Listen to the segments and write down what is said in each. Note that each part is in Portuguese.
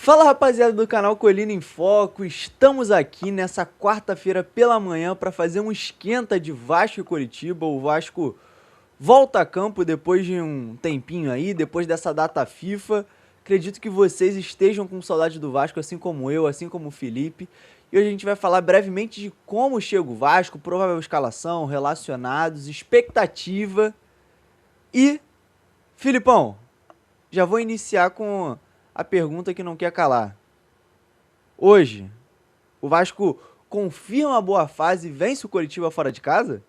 Fala, rapaziada do canal Colina em Foco, estamos aqui nessa quarta-feira pela manhã para fazer um esquenta de Vasco e Coritiba. O Vasco volta a campo depois de um tempinho aí, depois dessa data FIFA. Acredito que vocês estejam com saudade do Vasco, assim como eu, assim como o Felipe. E hoje a gente vai falar brevemente de como chega o Vasco, provável escalação, relacionados, expectativa. E, Filipão, já vou iniciar com a pergunta que não quer calar. Hoje, o Vasco confirma a boa fase e vence o Coritiba fora de casa?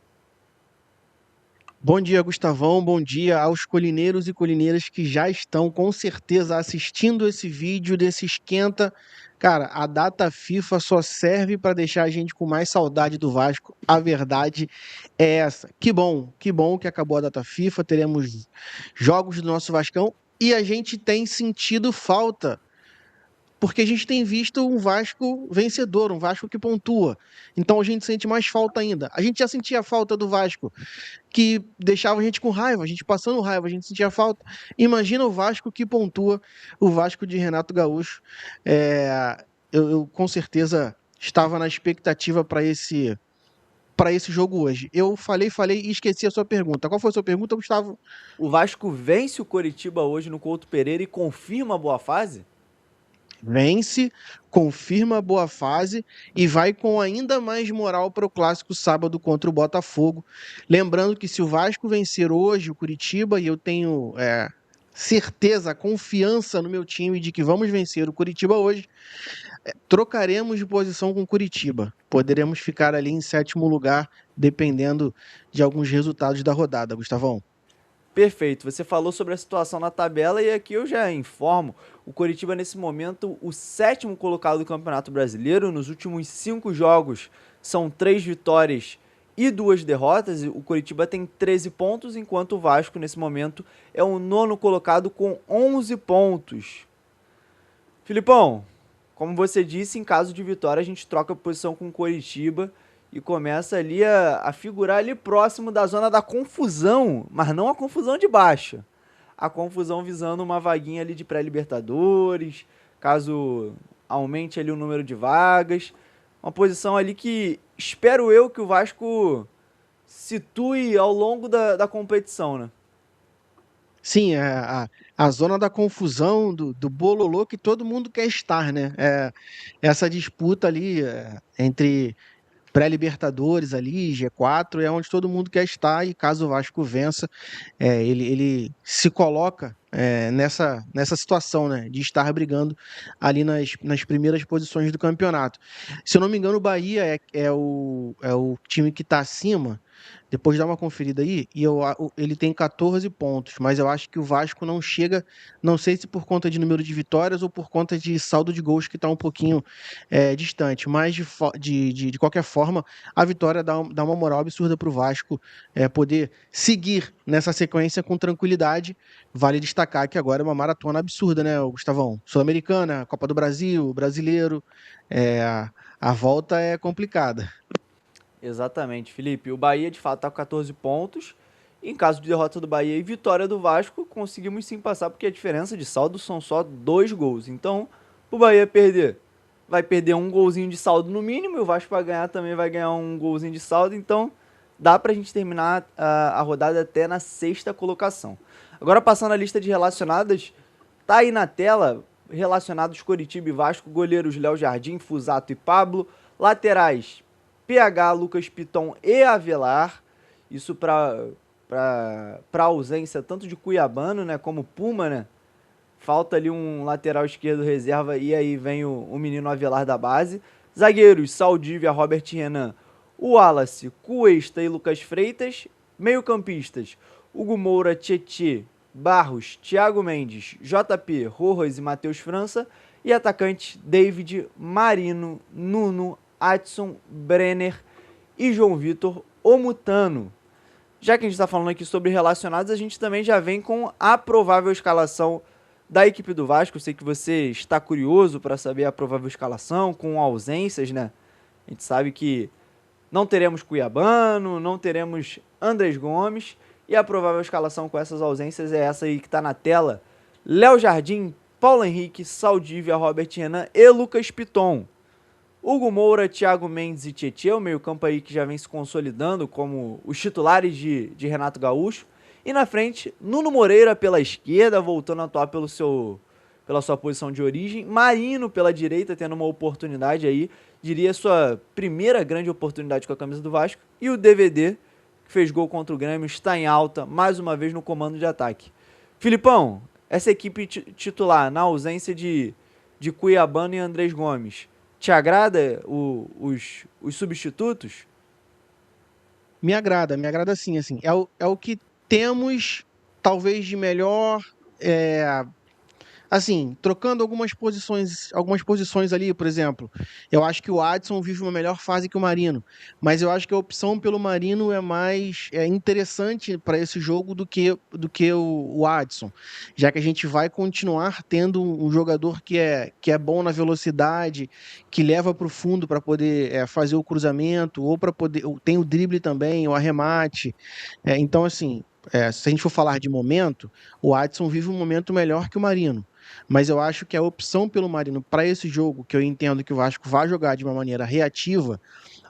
Bom dia, Gustavão. Bom dia aos colineiros e colineiras que já estão com certeza assistindo esse vídeo desse esquenta. Cara, a data FIFA só serve para deixar a gente com mais saudade do Vasco. A verdade é essa. Que bom que acabou a data FIFA. Teremos jogos do nosso Vascão e a gente tem sentido falta porque a gente tem visto um Vasco vencedor, um Vasco que pontua. Então a gente sente mais falta ainda. A gente já sentia falta do Vasco que deixava a gente com raiva, a gente passando raiva, a gente sentia falta. Imagina o Vasco que pontua, o Vasco de Renato Gaúcho. Eu com certeza estava na expectativa para esse jogo hoje. Eu falei e esqueci a sua pergunta. Qual foi a sua pergunta, Gustavo? O Vasco vence o Coritiba hoje no Couto Pereira e confirma a boa fase? Vence, confirma a boa fase e vai com ainda mais moral para o clássico sábado contra o Botafogo. Lembrando que se o Vasco vencer hoje o Curitiba, e eu tenho certeza, confiança no meu time de que vamos vencer o Curitiba hoje, trocaremos de posição com o Curitiba. Poderemos ficar ali em sétimo lugar, dependendo de alguns resultados da rodada, Gustavão. Perfeito, você falou sobre a situação na tabela e aqui eu já informo, o Coritiba nesse momento o sétimo colocado do Campeonato Brasileiro, nos últimos 5 jogos são 3 vitórias e 2 derrotas, o Coritiba tem 13 pontos, enquanto o Vasco nesse momento é o nono colocado com 11 pontos. Filipão, como você disse, em caso de vitória a gente troca a posição com o Coritiba e começa ali a figurar ali próximo da zona da confusão, mas não a confusão de baixa. A confusão visando uma vaguinha ali de pré-libertadores, caso aumente ali o número de vagas. Uma posição ali que espero eu que o Vasco situe ao longo da competição, né? Sim, a zona da confusão, do bololô que todo mundo quer estar, né? Essa disputa ali entre pré-Libertadores ali, G4, é onde todo mundo quer estar, e caso o Vasco vença, ele se coloca nessa situação, né, de estar brigando ali nas primeiras posições do campeonato. Se eu não me engano, o Bahia é o time que está acima. Depois dá uma conferida aí, e ele tem 14 pontos, mas eu acho que o Vasco não chega, não sei se por conta de número de vitórias ou por conta de saldo de gols que está um pouquinho distante, mas de qualquer forma, a vitória dá uma moral absurda para o Vasco poder seguir nessa sequência com tranquilidade. Vale destacar que agora é uma maratona absurda, né, Gustavão? Sul-Americana, Copa do Brasil, Brasileiro, a volta é complicada. Exatamente, Felipe. O Bahia de fato está com 14 pontos. Em caso de derrota do Bahia e vitória do Vasco, conseguimos sim passar, porque a diferença de saldo são só 2 gols. Então, o Bahia perder, vai perder um golzinho de saldo no mínimo, e o Vasco vai ganhar também, vai ganhar um golzinho de saldo. Então, dá pra gente terminar a rodada até na sexta colocação. Agora, passando a lista de relacionadas, tá aí na tela, relacionados Coritiba e Vasco, goleiros Léo Jardim, Fusato e Pablo, laterais PH, Lucas Piton e Avelar, isso para ausência tanto de Cuiabano, né, como Puma, né? Falta ali um lateral esquerdo reserva e aí vem o menino Avelar da base. Zagueiros, Saldívia, Robert Renan, Wallace, Cuesta e Lucas Freitas. Meio-campistas, Hugo Moura, Tietê, Barros, Thiago Mendes, JP, Rojas e Matheus França. E atacantes, David, Marino, Nuno, Adson, Brenner e João Vitor Omutano. Já que a gente está falando aqui sobre relacionados, a gente também já vem com a provável escalação da equipe do Vasco. Eu sei que você está curioso para saber a provável escalação, com ausências, né? A gente sabe que não teremos Cuiabano, não teremos Andrés Gomes, e a provável escalação com essas ausências é essa aí que está na tela. Léo Jardim, Paulo Henrique, Saldívia, Robert Renan e Lucas Piton. Hugo Moura, Thiago Mendes e Tietê, o meio-campo aí que já vem se consolidando como os titulares de Renato Gaúcho. E na frente, Nuno Moreira pela esquerda, voltando a atuar pela sua posição de origem. Marino pela direita, tendo uma oportunidade aí, diria sua primeira grande oportunidade com a camisa do Vasco. E o DVD, que fez gol contra o Grêmio, está em alta, mais uma vez no comando de ataque. Filipão, essa equipe titular, na ausência de Cuiabano e Andrés Gomes, te agrada os substitutos? Me agrada sim, assim. É o que temos, talvez, de melhor. é, Assim, trocando algumas posições ali, por exemplo, eu acho que o Adson vive uma melhor fase que o Marino, mas eu acho que a opção pelo Marino é mais interessante para esse jogo do que o Adson, já que a gente vai continuar tendo um jogador que é bom na velocidade, que leva para o fundo para poder fazer o cruzamento, ou para poder. Tem o drible também, o arremate. Então, assim. Se a gente for falar de momento, o Adson vive um momento melhor que o Marino. Mas eu acho que a opção pelo Marino para esse jogo, que eu entendo que o Vasco vai jogar de uma maneira reativa,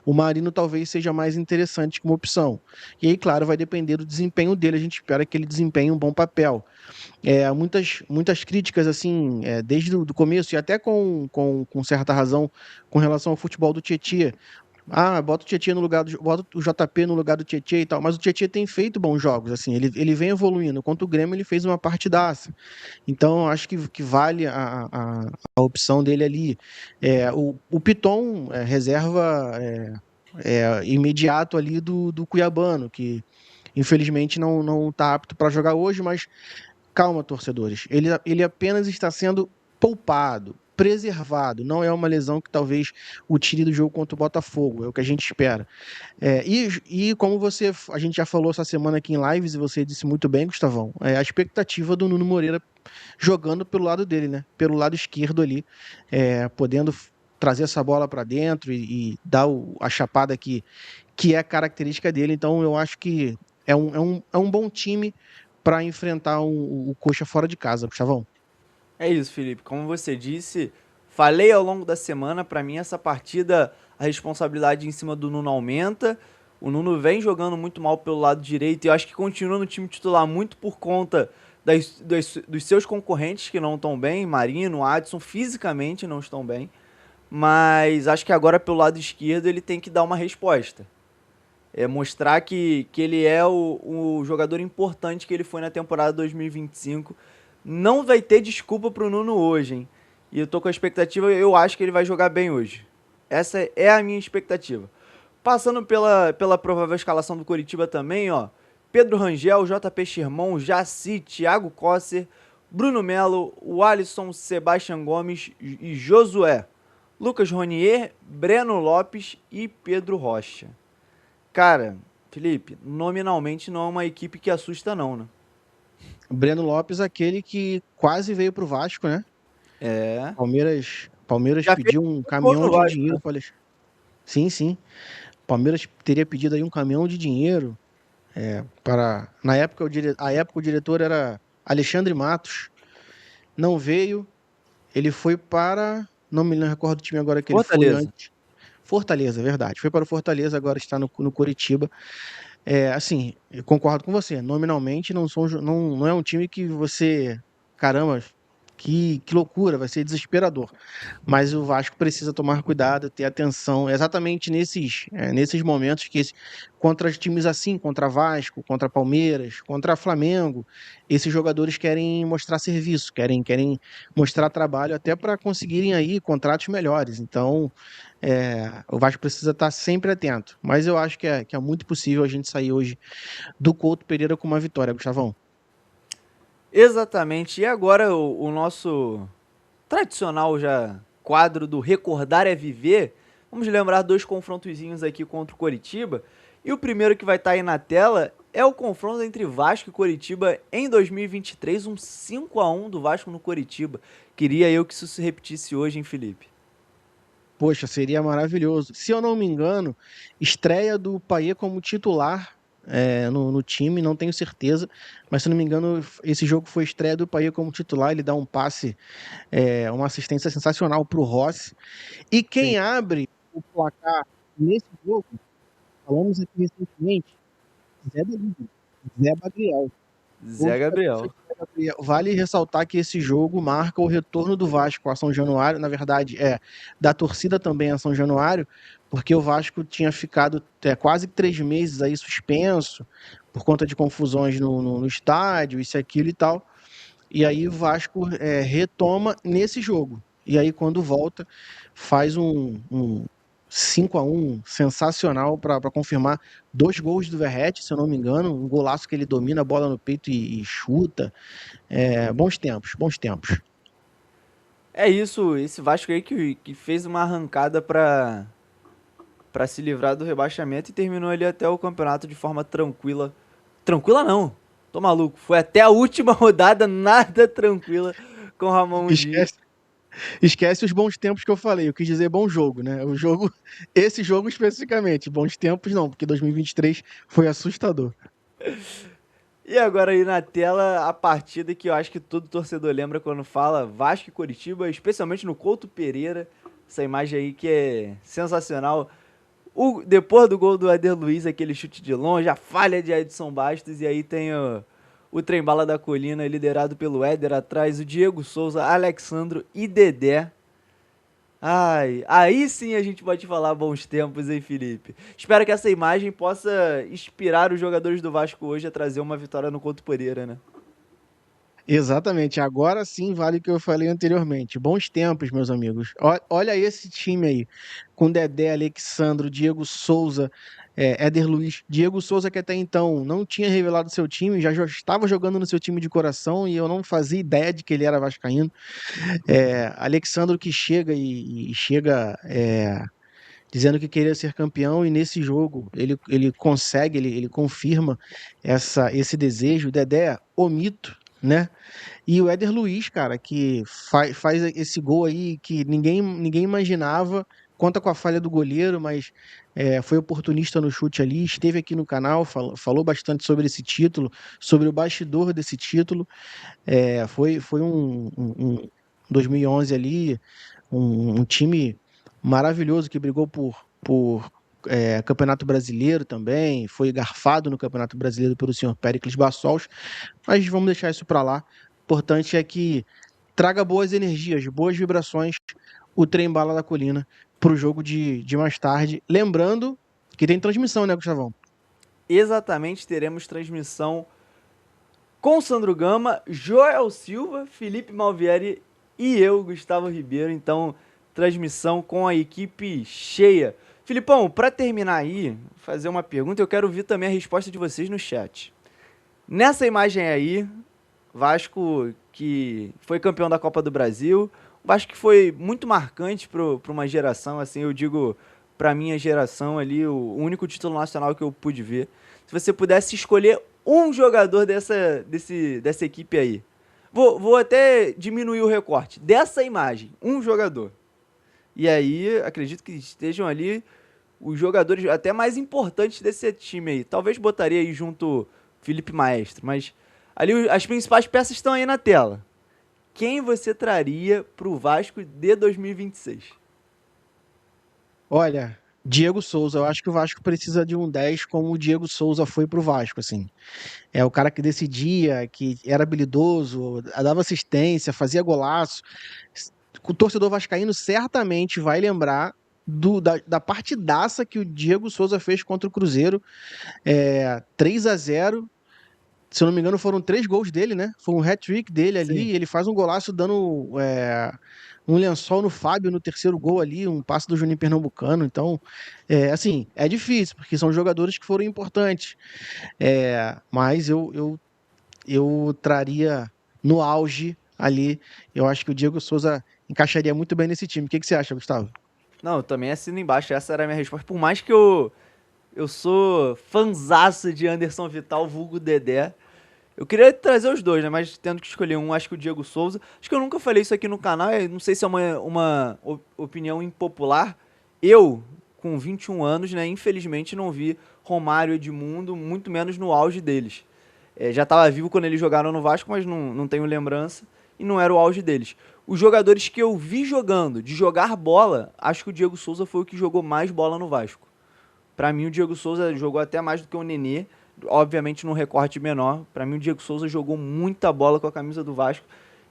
o Marino talvez seja mais interessante como opção. E aí, claro, vai depender do desempenho dele. A gente espera que ele desempenhe um bom papel. Muitas críticas, assim, desde o começo, e até com certa razão, com relação ao futebol do Tietê. Ah, bota o Tietê no lugar bota o JP no lugar do Tietê e tal, mas o Tietê tem feito bons jogos, assim, ele vem evoluindo. Contra o Grêmio, ele fez uma partidaça. Então, eu acho que vale a opção dele ali. O Piton reserva imediato ali do Cuiabano, que infelizmente não está apto para jogar hoje, mas calma, torcedores. Ele apenas está sendo poupado, preservado. Não é uma lesão que talvez o tire do jogo contra o Botafogo, é o que a gente espera. E como a gente já falou essa semana aqui em lives, e você disse muito bem, Gustavão, a expectativa do Nuno Moreira jogando pelo lado dele, né? Pelo lado esquerdo ali, podendo trazer essa bola para dentro e dar a chapada que é a característica dele. Então eu acho que é um bom time para enfrentar o Coxa fora de casa, Gustavão. É isso, Felipe. Como você disse, falei ao longo da semana, para mim essa partida a responsabilidade em cima do Nuno aumenta. O Nuno vem jogando muito mal pelo lado direito e eu acho que continua no time titular muito por conta dos seus concorrentes que não estão bem, Marino, Adson, fisicamente não estão bem. Mas acho que agora pelo lado esquerdo ele tem que dar uma resposta. É mostrar que ele é o jogador importante que ele foi na temporada 2025. Não vai ter desculpa pro Nuno hoje, hein? E eu tô com a expectativa, eu acho que ele vai jogar bem hoje. Essa é a minha expectativa. Passando pela provável escalação do Coritiba também, ó. Pedro Rangel, JP Schirmon, Jaci, Thiago Cosser, Bruno Melo, o Alisson, Sebastião Gomes e Josué. Lucas Ronier, Breno Lopes e Pedro Rocha. Cara, Felipe, nominalmente não é uma equipe que assusta não, né? O Breno Lopes, aquele que quase veio pro Vasco, né? É. Palmeiras Já fez pediu um um gol caminhão no de Vasco, dinheiro né? para Sim, sim. Palmeiras teria pedido aí um caminhão de dinheiro para na época o diretor era Alexandre Matos. Não veio, ele foi para, não me recordo o time agora que ele foi Fortaleza. antes. Fortaleza, verdade. Foi para o Fortaleza, agora está no Coritiba. Assim, eu concordo com você. Nominalmente não é um time que você, caramba, que loucura, vai ser desesperador. Mas o Vasco precisa tomar cuidado, ter atenção, exatamente nesses momentos contra times assim, contra Vasco, contra Palmeiras, contra Flamengo, esses jogadores querem mostrar serviço, querem mostrar trabalho até para conseguirem aí contratos melhores. Então, o Vasco precisa estar sempre atento. Mas eu acho que é muito possível a gente sair hoje do Couto Pereira com uma vitória, Gustavão. Exatamente. E agora o nosso tradicional já quadro do Recordar é Viver. Vamos lembrar dois confrontozinhos aqui contra o Coritiba. E o primeiro que vai estar aí na tela é o confronto entre Vasco e Coritiba em 2023, um 5-1 do Vasco no Coritiba. Queria eu que isso se repetisse hoje, hein, Felipe? Poxa, seria maravilhoso. Se eu não me engano, estreia do Payet como titular no time, não tenho certeza, mas se não me engano, esse jogo foi estreia do Paia como titular, ele dá um passe, uma assistência sensacional para o Rossi. E Sim. quem abre o placar nesse jogo, falamos aqui recentemente, Zé Delírio, Zé Bagriel. Gol Zé de cabeça Gabriel. de Zé Gabriel. Vale ressaltar que esse jogo marca o retorno do Vasco a São Januário, na verdade, da torcida também a São Januário, porque o Vasco tinha ficado quase 3 meses aí suspenso por conta de confusões no estádio, isso, aquilo e tal. E aí o Vasco retoma nesse jogo. E aí, quando volta, faz um 5-1 sensacional para confirmar 2 gols do Verratti, se eu não me engano. Um golaço que ele domina a bola no peito e chuta. Bons tempos, bons tempos. É isso, esse Vasco aí que fez uma arrancada pra se livrar do rebaixamento e terminou ali até o campeonato de forma tranquila. Tranquila não, tô maluco. Foi até a última rodada nada tranquila com o Ramon Dias. Esquece, esquece os bons tempos que eu falei. Eu quis dizer bom jogo, né? O jogo, esse jogo especificamente. Bons tempos não, porque 2023 foi assustador. E agora aí na tela a partida que eu acho que todo torcedor lembra quando fala Vasco e Coritiba, especialmente no Couto Pereira. Essa imagem aí que é sensacional. Depois do gol do Éder Luiz, aquele chute de longe, a falha de Edson Bastos, e aí tem o trem-bala da colina liderado pelo Éder, atrás o Diego Souza, Alexandro e Dedé. Ai, aí sim a gente pode falar bons tempos, hein, Felipe? Espero que essa imagem possa inspirar os jogadores do Vasco hoje a trazer uma vitória no Couto Pereira, né? Exatamente, agora sim vale o que eu falei anteriormente. Bons tempos, meus amigos. Olha esse time aí, com Dedé, Alexandro, Diego Souza, Éder Luiz. Diego Souza, que até então não tinha revelado seu time, já estava jogando no seu time de coração e eu não fazia ideia de que ele era vascaíno. Alexandro que chega e chega dizendo que queria ser campeão, e nesse jogo ele consegue, ele confirma esse desejo. Dedé, o mito, né? E o Éder Luiz, cara, que faz esse gol aí que ninguém imaginava. Conta com a falha do goleiro, mas foi oportunista no chute ali. Esteve aqui no canal, falou bastante sobre esse título, sobre o bastidor desse título. Foi um 2011 ali, um time maravilhoso que brigou por Campeonato Brasileiro também. Foi garfado no Campeonato Brasileiro pelo senhor Péricles Bassols, mas vamos deixar isso para lá. O importante é que traga boas energias, boas vibrações, o Trem Bala da Colina para o jogo de mais tarde. Lembrando que tem transmissão, né, Gustavão? Exatamente, teremos transmissão com Sandro Gama, Joel Silva, Felipe Malvieri e eu, Gustavo Ribeiro. Então, transmissão com a equipe cheia. Filipão, para terminar aí, fazer uma pergunta, eu quero ouvir também a resposta de vocês no chat. Nessa imagem aí, Vasco que foi campeão da Copa do Brasil, Vasco que foi muito marcante para uma geração, assim, eu digo para minha geração ali, o único título nacional que eu pude ver. Se você pudesse escolher um jogador dessa equipe aí, vou até diminuir o recorte, dessa imagem, um jogador. E aí, acredito que estejam ali os jogadores até mais importantes desse time aí. Talvez botaria aí junto Felipe Maestro, mas ali as principais peças estão aí na tela. Quem você traria pro Vasco de 2026? Olha, Diego Souza, eu acho que o Vasco precisa de um 10 como o Diego Souza foi pro Vasco, assim. É o cara que decidia, que era habilidoso, dava assistência, fazia golaço. O torcedor vascaíno certamente vai lembrar da partidaça que o Diego Souza fez contra o Cruzeiro, 3-0. Se eu não me engano, foram 3 gols dele, né? Foi um hat-trick dele Sim. ali. Ele faz um golaço dando um lençol no Fábio no terceiro gol ali, um passe do Juninho Pernambucano. Então, assim, é difícil, porque são jogadores que foram importantes. Mas eu traria no auge ali. Eu acho que o Diego Souza encaixaria muito bem nesse time. O que que você acha, Gustavo? Não, eu também assino embaixo. Essa era a minha resposta. Por mais que eu sou fanzaço de Anderson Vital, vulgo Dedé. Eu queria trazer os dois, né? Mas tendo que escolher um, acho que o Diego Souza. Acho que eu nunca falei isso aqui no canal. Não sei se é uma opinião impopular. Eu, com 21 anos, né? Infelizmente não vi Romário e Edmundo, muito menos no auge deles. Já estava vivo quando eles jogaram no Vasco, mas não tenho lembrança e não era o auge deles. Os jogadores que eu vi jogando, de jogar bola, acho que o Diego Souza foi o que jogou mais bola no Vasco. Pra mim, o Diego Souza jogou até mais do que o Nenê, obviamente num recorte menor. Pra mim, o Diego Souza jogou muita bola com a camisa do Vasco.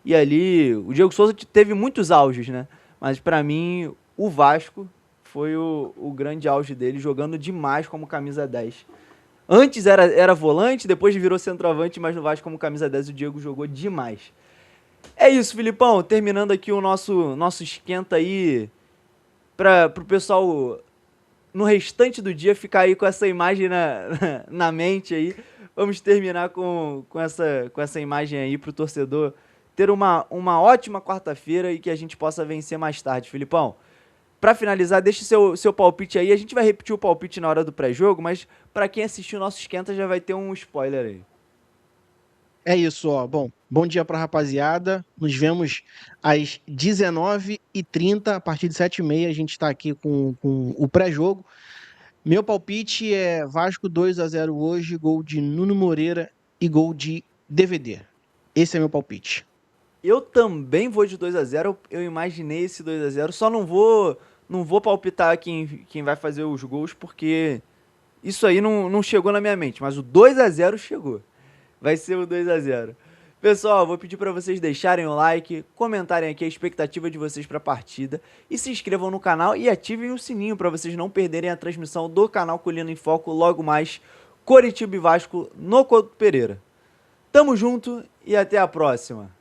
E ali, o Diego Souza teve muitos auges, né? Mas pra mim, o Vasco foi o grande auge dele, jogando demais como camisa 10. Antes era volante, depois virou centroavante, mas no Vasco como camisa 10 o Diego jogou demais. É isso, Filipão. Terminando aqui o nosso esquenta aí para pro pessoal no restante do dia ficar aí com essa imagem na mente aí. Vamos terminar com essa imagem aí pro torcedor ter uma ótima quarta-feira e que a gente possa vencer mais tarde, Filipão. Para finalizar, deixe seu palpite aí. A gente vai repetir o palpite na hora do pré-jogo, mas para quem assistiu o nosso esquenta já vai ter um spoiler aí. É isso, ó. Bom, bom dia pra rapaziada. Nos vemos às 19h30, a partir de 7h30 a gente tá aqui com o pré-jogo. Meu palpite é Vasco 2-0 hoje, gol de Nuno Moreira e gol de DVD. Esse é meu palpite. Eu também vou de 2-0. Eu imaginei esse 2-0. Só não vou palpitar quem vai fazer os gols, porque isso aí não chegou na minha mente. Mas o 2-0 chegou. Vai ser o 2-0. Pessoal, vou pedir para vocês deixarem o like, comentarem aqui a expectativa de vocês para a partida e se inscrevam no canal e ativem o sininho para vocês não perderem a transmissão do canal Colina em Foco logo mais Coritiba e Vasco no Couto Pereira. Tamo junto e até a próxima.